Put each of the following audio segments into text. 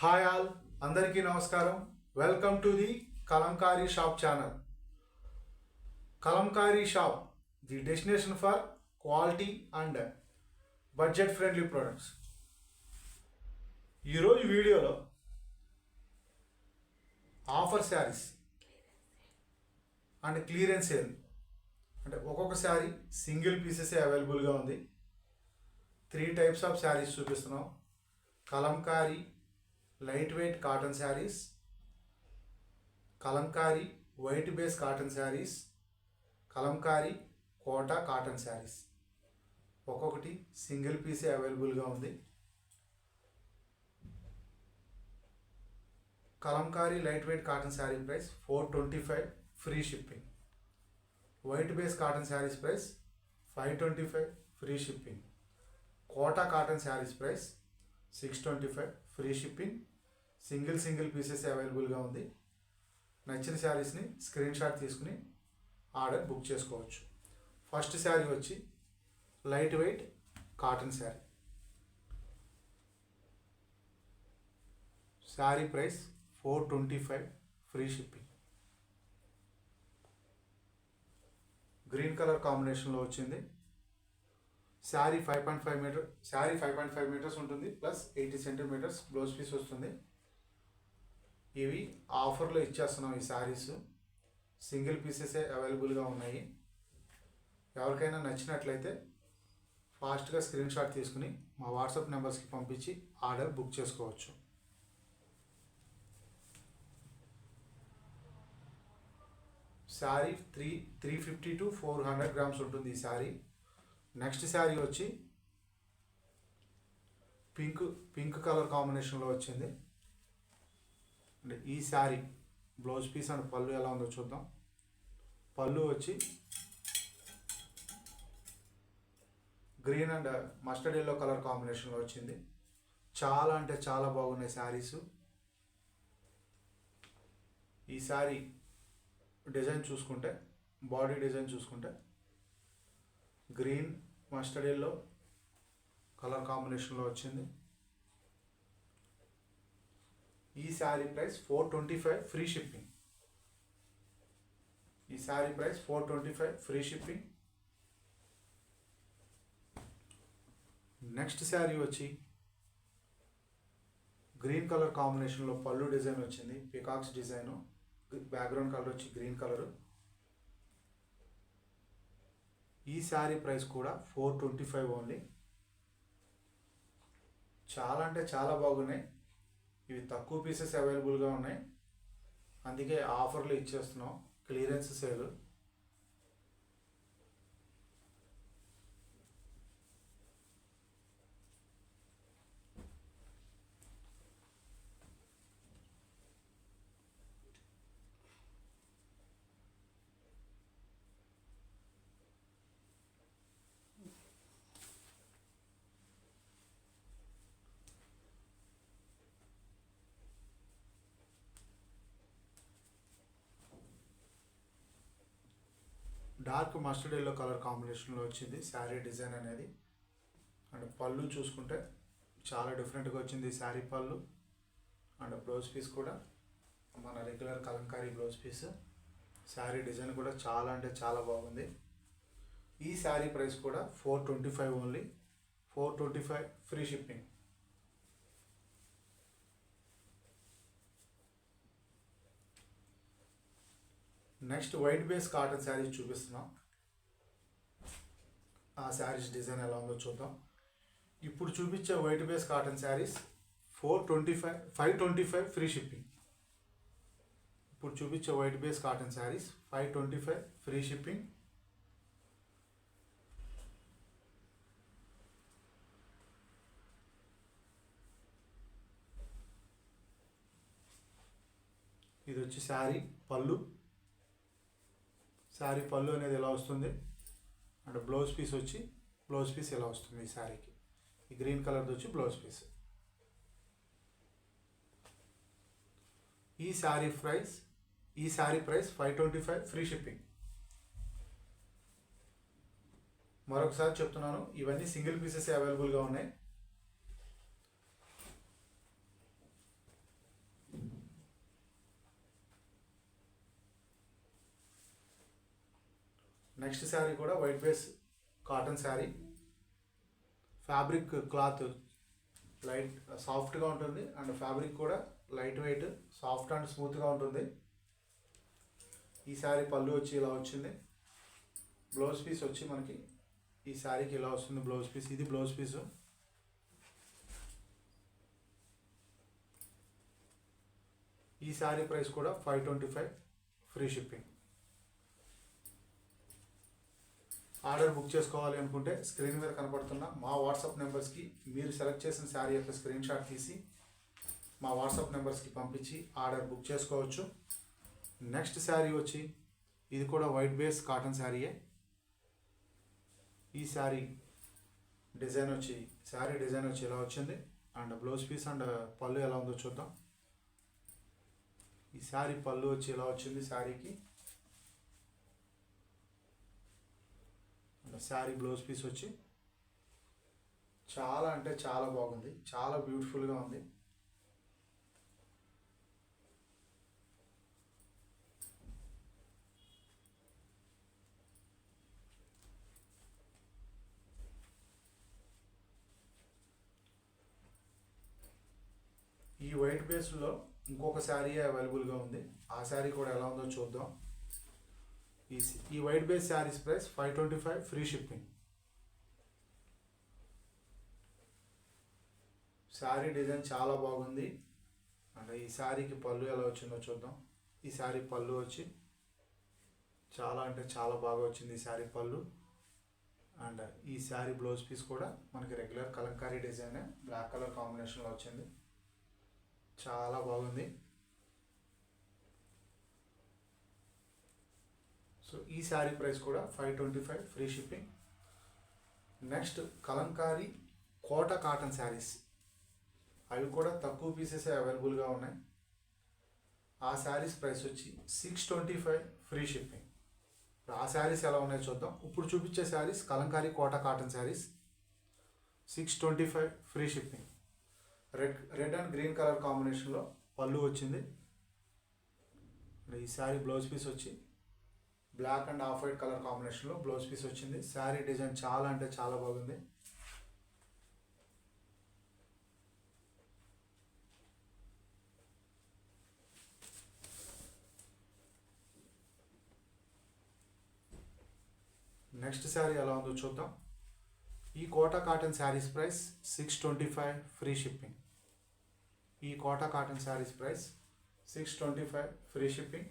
Hi all, అందరికీ నమస్కారం. Welcome to the Kalamkari shop channel. Kalamkari shop, the destination for quality and budget friendly products. ఈరోజు వీడియోలో offer saris and clearance sale, అంటే ఒక్కొక్క sari single pieces అవైలబుల్గా ఉంది. 3 టైప్స్ ఆఫ్ శారీస్ చూపిస్తున్నాం. Kalamkari light weight cotton saris, Kalamkari white base cotton saris, Kalamkari Kota cotton saris. ఒక్కొక్కటి సింగిల్ పీసే అవైలబుల్గా ఉంది. Kalamkari light weight cotton sari price 425 free shipping. White base cotton saris price 525 free shipping. Kota cotton saris price 625 free shipping. Single pieces అవైలబుల్గా ఉంది. నచ్చిన శారీస్ని స్క్రీన్ షాట్ తీసుకుని ఆర్డర్ బుక్ చేసుకోవచ్చు. ఫస్ట్ శారీ వచ్చి light weight cotton sari. Sari price 425 free shipping. Green colour కాంబినేషన్లో వచ్చింది. Sari 5.5 metres ఉంటుంది, ప్లస్ 80 సెంటీమీటర్స్ బ్లౌజ్ పీస్ వస్తుంది. ఇవి ఆఫర్లో ఇచ్చేస్తున్నాం. ఈ శారీస్ సింగిల్ పీసెసే అవైలబుల్గా ఉన్నాయి. ఎవరికైనా నచ్చినట్లయితే ఫాస్ట్గా స్క్రీన్ షాట్ తీసుకుని మా వాట్సాప్ నెంబర్స్కి పంపించి ఆర్డర్ బుక్ చేసుకోవచ్చు. శారీ 350 to 400 గ్రామ్స్ ఉంటుంది ఈ శారీ. నెక్స్ట్ శారీ వచ్చి పింక్ కలర్ కాంబినేషన్లో వచ్చింది. అంటే ఈ శారీ బ్లౌజ్ పీస్ అండ్ పళ్ళు ఎలా ఉందో చూద్దాం. పళ్ళు వచ్చి green and mustard yellow colour కాంబినేషన్లో వచ్చింది. చాలా అంటే చాలా బాగున్నాయి శారీస్. ఈ శారీ డిజైన్ చూసుకుంటే, బాడీ డిజైన్ చూసుకుంటే గ్రీన్ మస్టర్డ్ ఎల్లో కలర్ కాంబినేషన్లో వచ్చింది. ఈ శారీ ప్రైస్ 425 ఫ్రీ షిప్పింగ్. ఈ sari price 425 free shipping. Next sari వచ్చి గ్రీన్ కలర్ కాంబినేషన్లో పళ్ళు డిజైన్ వచ్చింది. పికాక్స్ డిజైను, బ్యాక్గ్రౌండ్ కలర్ వచ్చి గ్రీన్ కలరు. ఈ శారీ ప్రైస్ కూడా 425 ఓన్లీ. చాలా అంటే చాలా బాగున్నాయి. ఇవి తక్కువ పీసెస్ అవైలబుల్గా ఉన్నాయి, అందుకే ఆఫర్లు ఇచ్చేస్తున్నాం. Clearance sale. Dark mustard yellow colour కాంబినేషన్లో వచ్చింది శారీ డిజైన్ అనేది. అండ్ పళ్ళు చూసుకుంటే చాలా డిఫరెంట్గా వచ్చింది శారీ పళ్ళు. అండ్ బ్లౌజ్ పీస్ కూడా మన regular Kalamkari blouse piece. Sari design కూడా చాలా అంటే చాలా బాగుంది. ఈ శారీ ప్రైస్ కూడా 425 only. 425 free shipping. Next white base cotton saris చూపిస్తున్నాం. ఆ శారీస్ డిజైన్ ఎలా ఉందో చూద్దాం. ఇప్పుడు చూపించే white base cotton saris 525 free shipping. ఇప్పుడు చూపించే white base cotton saris 525 free shipping. ఇది వచ్చి శారీ పళ్ళు. శారీ పళ్ళు అనేది ఎలా వస్తుంది, అండ్ బ్లౌజ్ పీస్ ఎలా వస్తుంది ఈ శారీకి. ఈ గ్రీన్ కలర్ది వచ్చి బ్లౌజ్ పీస్. ఈ శారీ ప్రైస్ 525 ఫ్రీ షిప్పింగ్. మరొకసారి చెప్తున్నాను, ఇవన్నీ సింగిల్ పీసెస్ అవైలబుల్గా ఉన్నాయి. నెక్స్ట్ శారీ కూడా white base cotton sari, fabric cloth light సాఫ్ట్గా ఉంటుంది అండ్ ఫ్యాబ్రిక్ కూడా లైట్ వెయిట్, సాఫ్ట్ అండ్ స్మూత్గా ఉంటుంది. ఈ శారీ పళ్ళు వచ్చి ఇలా వచ్చింది. బ్లౌజ్ పీస్ వచ్చి మనకి ఈ శారీకి ఇలా వస్తుంది బ్లౌజ్ పీస్. ఇది బ్లౌజ్ పీసు. ఈ శారీ ప్రైస్ కూడా 525 ఫ్రీ షిప్పింగ్. ఆర్డర్ బుక్ చేసుకోవాలి అనుకుంటే స్క్రీన్ మీద కనపడుతున్న మా వాట్సాప్ నెంబర్స్కి మీరు సెలెక్ట్ చేసిన శారీ యొక్క స్క్రీన్ షాట్ తీసి మా వాట్సాప్ నెంబర్స్కి పంపించి ఆర్డర్ బుక్ చేసుకోవచ్చు. నెక్స్ట్ శారీ వచ్చి ఇది కూడా వైట్ బేస్ కాటన్ శారీయే. ఈ శారీ డిజైన్ వచ్చి ఇలా వచ్చింది అండ్ బ్లౌజ్ పీస్ అండ్ పళ్ళు ఎలా ఉందో చూద్దాం. ఈ శారీ పళ్ళు వచ్చి ఇలా వచ్చింది శారీకి. శారీ బ్లౌజ్ పీస్ వచ్చి చాలా అంటే చాలా బాగుంది, చాలా బ్యూటిఫుల్గా ఉంది. ఈ వైట్ బేస్లో ఇంకొక శారీ అవైలబుల్గా ఉంది. ఆ శారీ కూడా ఎలా ఉందో చూద్దాం. ఈ white base saris price 525 free shipping. Sari design చాలా బాగుంది అండ్ ఈ శారీకి పళ్ళు ఎలా వచ్చిందో చూద్దాం. ఈ శారీ పళ్ళు వచ్చి చాలా అంటే చాలా బాగా వచ్చింది ఈ శారీ పళ్ళు. అండ్ ఈ శారీ బ్లౌజ్ పీస్ కూడా మనకి regular Kalamkari design black colour కాంబినేషన్లో వచ్చింది. చాలా బాగుంది. సో ఈ శారీ ప్రైస్ కూడా 525 free shipping. Next Kalamkari Kota cotton saris, అవి కూడా తక్కువ పీసెస్ అవైలబుల్గా ఉన్నాయి. ఆ శారీస్ ప్రైస్ వచ్చి 625 ఫ్రీ షిప్పింగ్. ఆ శారీస్ ఎలా ఉన్నాయో చూద్దాం. ఇప్పుడు చూపించే saris Kalamkari Kota cotton saris 625 free shipping. Red and green colour కాంబినేషన్లో పళ్ళు వచ్చింది. ఈ శారీ బ్లౌజ్ పీస్ వచ్చి black and off white colour కాంబినేషన్లో బ్లౌజ్ పీస్ వచ్చింది. శారీ డిజైన్ చాలా అంటే చాలా బాగుంది. నెక్స్ట్ శారీ ఎలా ఉందో చూద్దాం. ఈ Kota cotton saris price 625 free shipping. ఈ Kota cotton saris price 625 free shipping.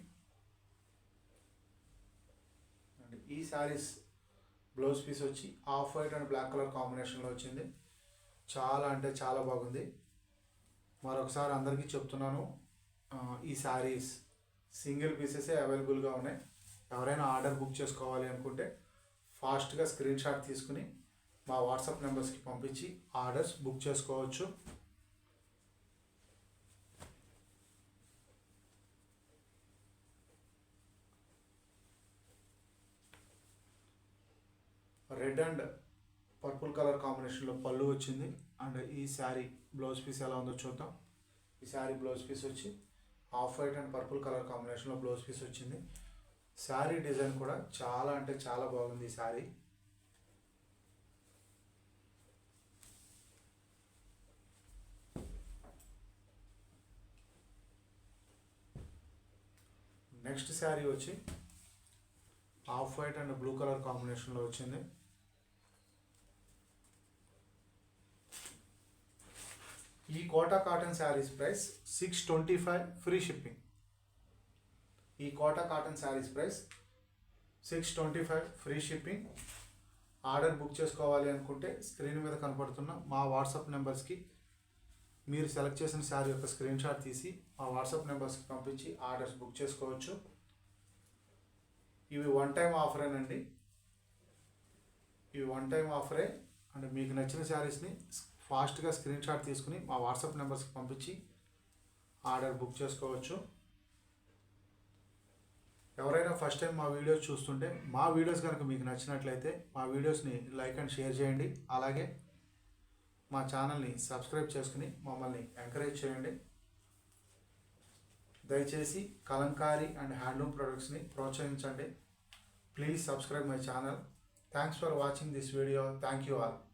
And ఈ శారీస్ బ్లౌజ్ పీస్ వచ్చి off white and black colour కాంబినేషన్లో వచ్చింది. చాలా అంటే చాలా బాగుంది. మరొకసారి అందరికీ చెప్తున్నాను, ఈ శారీస్ సింగిల్ పీసెసే అవైలబుల్గా ఉన్నాయి. ఎవరైనా ఆర్డర్ బుక్ చేసుకోవాలి అనుకుంటే ఫాస్ట్గా స్క్రీన్ షాట్ తీసుకుని మా వాట్సాప్ నెంబర్స్కి పంపించి ఆర్డర్స్ బుక్ చేసుకోవచ్చు. రెడ్ అండ్ పర్పుల్ కలర్ కాంబినేషన్లో పళ్ళు వచ్చింది అండ్ ఈ శారీ బ్లౌజ్ పీస్ ఎలా ఉందో చూద్దాం. ఈ శారీ బ్లౌజ్ పీస్ వచ్చి off white and purple colour కాంబినేషన్లో బ్లౌజ్ పీస్ వచ్చింది. శారీ డిజైన్ కూడా చాలా అంటే చాలా బాగుంది ఈ శారీ. నెక్స్ట్ శారీ వచ్చి off white and blue colour కాంబినేషన్లో వచ్చింది. ఈ Kota cotton saris price 625 free shipping. ఈ Kota cotton saris price 625 free shipping. Order book చేసుకోవాలి అనుకుంటే స్క్రీన్ మీద కనపడుతున్న మా వాట్సాప్ నెంబర్స్కి మీరు సెలెక్ట్ చేసిన శారీ యొక్క స్క్రీన్ షాట్ తీసి మా వాట్సాప్ నెంబర్స్కి పంపించి ఆర్డర్స్ బుక్ చేసుకోవచ్చు. ఇవి వన్ టైం ఆఫరేనండి. ఇవి వన్ టైం ఆఫరే అండ్ మీకు నచ్చిన శారీస్ని ఫాస్ట్గా స్క్రీన్ షాట్ తీసుకుని మా వాట్సాప్ నెంబర్స్కి పంపించి ఆర్డర్ బుక్ చేసుకోవచ్చు. ఎవరైనా ఫస్ట్ టైం మా వీడియోస్ చూస్తుంటే మా వీడియోస్ కనుక మీకు నచ్చినట్లయితే మా వీడియోస్ని లైక్ అండ్ షేర్ చేయండి. అలాగే మా ఛానల్ని సబ్స్క్రైబ్ చేసుకుని మమ్మల్ని ఎంకరేజ్ చేయండి. దయచేసి కలంకారీ అండ్ హ్యాండ్లూమ్ ప్రొడక్ట్స్ని ప్రోత్సహించండి. Please subscribe my channel. Thanks for watching this video. Thank you all.